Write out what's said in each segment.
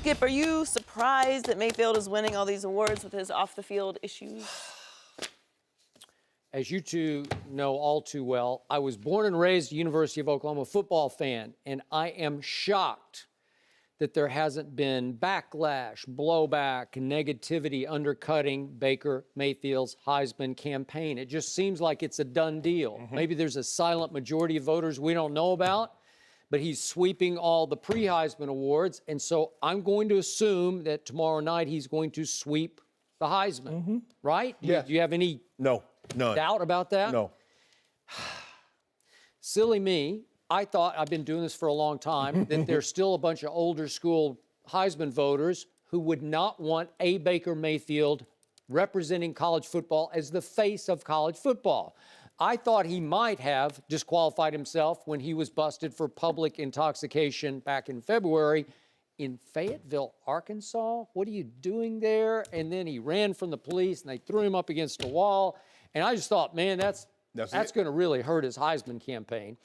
Skip, are you surprised that Mayfield is winning all these awards with his off-the-field issues? As you two know all too well, I was born and raised a University of Oklahoma football fan, and I am shocked that there hasn't been backlash, blowback, negativity undercutting Baker Mayfield's Heisman campaign. It just seems like it's a done deal. Maybe there's a silent majority of voters we don't know about, but he's sweeping all the pre-Heisman awards, and so I'm going to assume that tomorrow night he's going to sweep the Heisman, right? Yes. Do you have any No, none. doubt about that? No. Silly me. I thought, I've been doing this for a long time, that there's still a bunch of older school Heisman voters who would not want a Baker Mayfield representing college football as the face of college football. I thought he might have disqualified himself when he was busted for public intoxication back in February in Fayetteville, Arkansas. What are you doing there? And then he ran from the police and they threw him up against a wall. And I just thought, man, that's going to really hurt his Heisman campaign.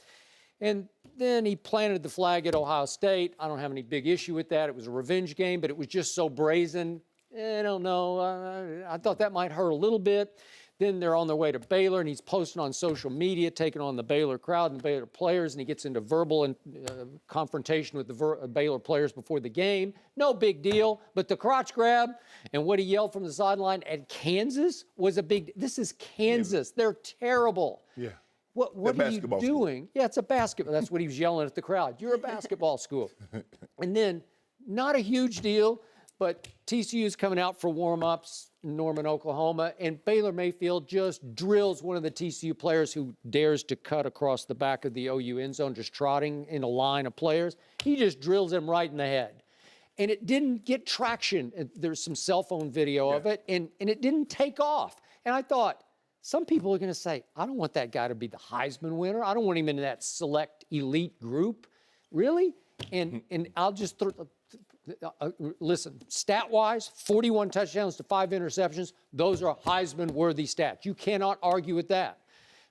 And then he planted the flag at Ohio State. I don't have any big issue with that. It was a revenge game, but it was just so brazen. I don't know. I thought that might hurt a little bit. Then they're on their way to Baylor, and he's posting on social media, taking on the Baylor crowd and the Baylor players, and he gets into verbal confrontation with the Baylor players before the game. No big deal, but the crotch grab and what he yelled from the sideline at Kansas was a big. This is Kansas. They're terrible. Yeah. What are you doing? Yeah, it's a basketball. That's what he was yelling at the crowd. You're a basketball school. And then, not a huge deal, but TCU's coming out for warm-ups in Norman, Oklahoma, and Baylor Mayfield just drills one of the TCU players who dares to cut across the back of the OU end zone, just trotting in a line of players. He just drills him right in the head. And it didn't get traction. There's some cell phone video of it, and it didn't take off. And I thought, some people are going to say, I don't want that guy to be the Heisman winner. I don't want him in that select elite group. Really? And I'll just listen, stat-wise, 41 touchdowns to 5 interceptions. Those are Heisman-worthy stats. You cannot argue with that.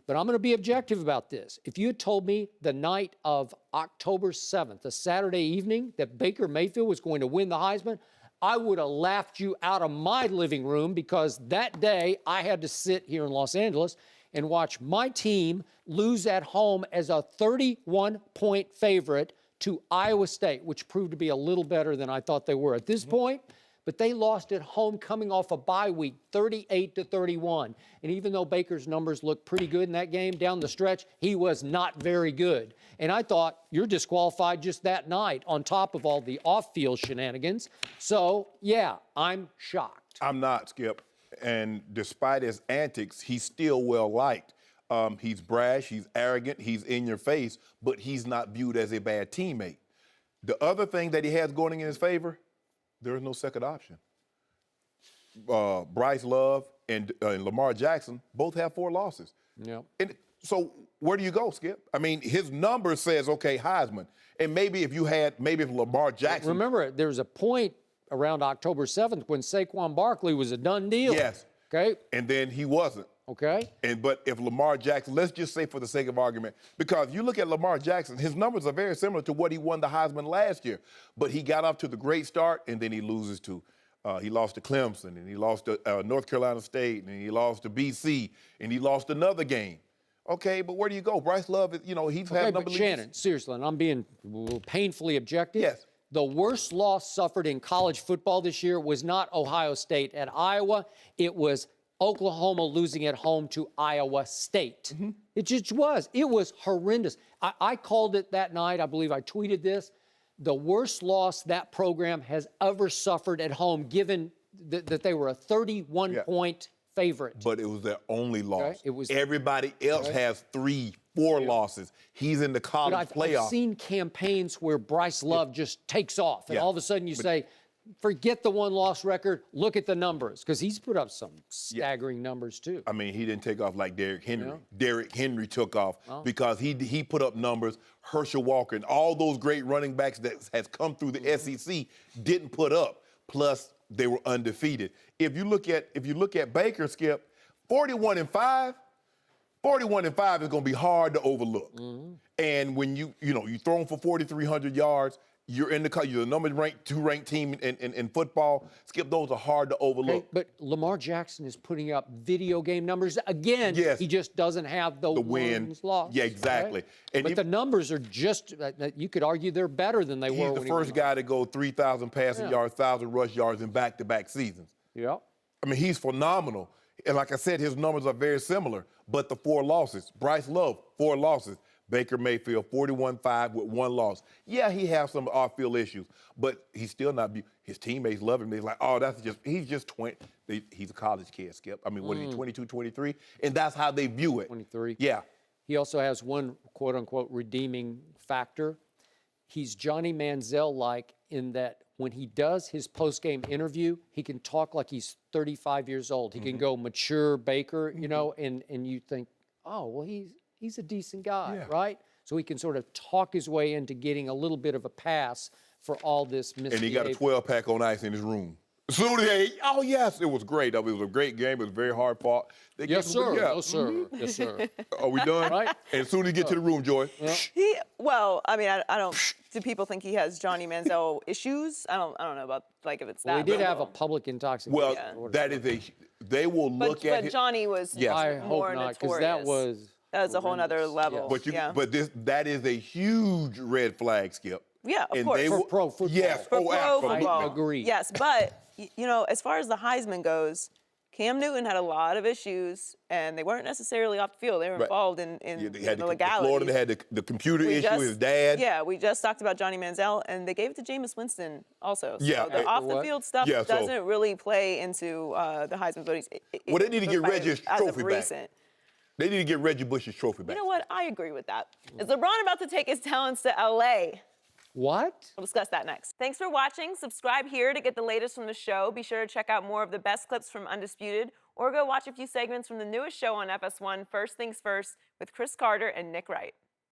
But I'm going to be objective about this. If you had told me the night of October 7th, a Saturday evening, that Baker Mayfield was going to win the Heisman, I would have laughed you out of my living room, because that day I had to sit here in Los Angeles and watch my team lose at home as a 31-point favorite to Iowa State, which proved to be a little better than I thought they were at this point. But they lost at home coming off a bye week, 38-31. And even though Baker's numbers looked pretty good in that game, down the stretch, he was not very good. And I thought, you're disqualified just that night on top of all the off-field shenanigans. So, yeah, I'm shocked. I'm not, Skip. And despite his antics, he's still well-liked. He's brash, he's arrogant, he's in your face, but he's not viewed as a bad teammate. The other thing that he has going in his favor, there is no second option. Bryce Love and Lamar Jackson both have 4 losses. Yeah. And so where do you go, Skip? I mean, his number says, okay, Heisman. And maybe if Lamar Jackson. Remember, there was a point around October 7th when Saquon Barkley was a done deal. Yes. Okay. And then he wasn't. Okay. But if Lamar Jackson, let's just say for the sake of argument, because you look at Lamar Jackson, his numbers are very similar to what he won the Heisman last year. But he got off to the great start, and then he loses to, he lost to Clemson, and he lost to North Carolina State, and he lost to BC, and he lost another game. Okay, but where do you go? Bryce Love, he's had number. Shannon, seriously, and I'm being painfully objective. Yes. The worst loss suffered in college football this year was not Ohio State at Iowa. It was Oklahoma losing at home to Iowa State. It just was. It was horrendous. I called it that night. I believe I tweeted this. The worst loss that program has ever suffered at home, given that they were a 31-point favorite. But it was their only loss. Okay. It was, everybody else has 3, 4 losses. He's in the college playoff. I've seen campaigns where Bryce Love just takes off, and all of a sudden you say, forget the one-loss record, look at the numbers, because he's put up some staggering numbers too. I mean, he didn't take off like Derrick Henry. Derrick Henry took off because he put up numbers. Herschel Walker and all those great running backs that has come through the SEC didn't put up. Plus, they were undefeated. If you look at Baker, Skip, 41-5. 41-5 is going to be hard to overlook. And when you throw him for 4,300 yards, You're the number two ranked team in football. Skip, those are hard to overlook. Okay, but Lamar Jackson is putting up video game numbers again. Yes. He just doesn't have the win. wins lost. Yeah, exactly. Right? And but the numbers are just, you could argue they're better than they were he's when the first guy to go 3,000 passing yards, 1,000 rush yards in back-to-back seasons. Yeah. I mean, he's phenomenal. And like I said, his numbers are very similar. But the 4 losses, Bryce Love, 4 losses. Baker Mayfield, 41-5 with 1 loss. Yeah, he has some off-field issues, but he's still not. His teammates love him. They're like, oh, he's just 20. He's a college kid, Skip. I mean, what is he, 22, 23? And that's how they view it. 23. Yeah. He also has one quote-unquote redeeming factor. He's Johnny Manziel-like in that when he does his post-game interview, he can talk like he's 35 years old. He can go mature Baker, you know, and you think, oh, well, he's a decent guy, right? So he can sort of talk his way into getting a little bit of a pass for all this misbehavior. And he got a 12-pack on ice in his room. Oh, yes, it was great. It was a great game. It was very hard fought. Yes, sir. Yes, sir. Yes, sir. Are we done? Right. And as soon as you get to the room, Joy. Well, I mean, I don't. Do people think he has Johnny Manziel issues? I don't know about like if it's that. Well, he did have a level. public intoxication. Well, that is they will look at But it. Johnny was I more hope not, notorious. because that was a whole nother level. But that is a huge red flag, Skip. Yeah, of And course. they for will- pro football. Yes, For pro absolutely. football. I agree. Yes, but you know, as far as the Heisman goes, Cam Newton had a lot of issues, and they weren't necessarily off the field. They were involved in They had the the legalities. Florida, they had the computer issue with his dad. Yeah, we just talked about Johnny Manziel, and they gave it to Jameis Winston also. So Yeah, the off-the-field stuff Yeah, so- doesn't really play into the Heisman voting. Well, they need to get Reggie's as trophy of back. recent. They need to get Reggie Bush's trophy back. You know what? I agree with that. Is LeBron about to take his talents to L.A.? What? We'll discuss that next. Thanks for watching. Subscribe here to get the latest from the show. Be sure to check out more of the best clips from Undisputed, or go watch a few segments from the newest show on FS1, First Things First, with Chris Carter and Nick Wright.